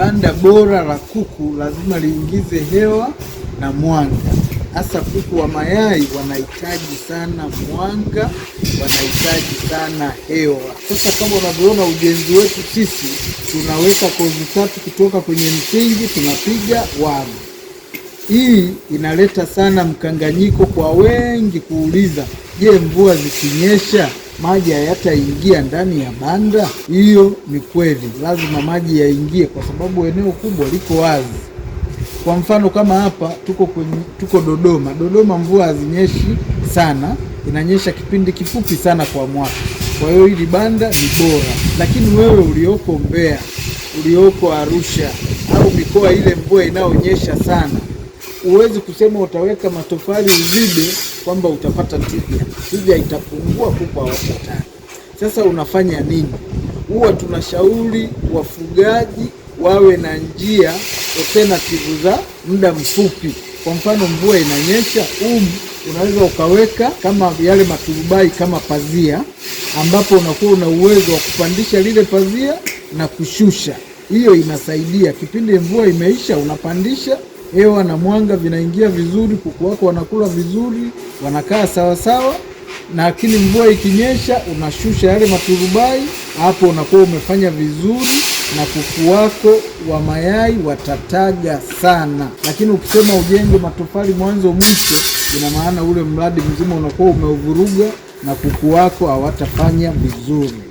Banda bora la kuku lazima liingize hewa na mwanga. Hasa kuku wa mayai wanahitaji sana mwanga, wanahitaji sana hewa. Sasa kama unavyoona ujenzi wetu sisi, tunaweka kozi tatu kutoka kwenye msingi, tunapiga wavu. Hii inaleta sana mkanganyiko kwa wengi kuuliza, je, mvua zikinyesha maji hayataingia ndani ya banda? Hiyo ni kweli, lazima maji yaingie kwa sababu eneo kubwa liko wazi. Kwa mfano kama hapa tuko Dodoma. Dodoma mvua hazinyeshi sana, inanyesha kipindi kifupi sana kwa mwaka. Kwa hiyo hili banda ni bora. Lakini wewe ulioko Mbeya, ulioko Arusha au mikoa ile mvua inaonyesha sana, huwezi kusema utaweka matofali uzibe kwamba utapata tija. Tija itapungua, kuku hawatataga. Sasa unafanya nini? Huwa tunashauri wafugaji wawe na njia alternative za muda mfupi. Kwa mfano mvua inanyesha, unaweza ukaweka kama yale maturubai kama pazia, ambapo unakuwa una uwezo wa kupandisha lile pazia na kushusha. Hiyo inasaidia kipindi mvua imeisha, unapandisha, hewa na mwanga vinaingia vizuri, kuku wako wanakula vizuri, wanakaa sawa sawa. Lakini mvua ikinyesha, unashusha yale maturubai, hapo unakuwa umefanya vizuri na kuku wako wa mayai watataga sana. Lakini ukisema ujenge matofali mwanzo mwisho, ina maana ule mradi mzima unakuwa umeuvuruga na kuku wako hawatafanya vizuri.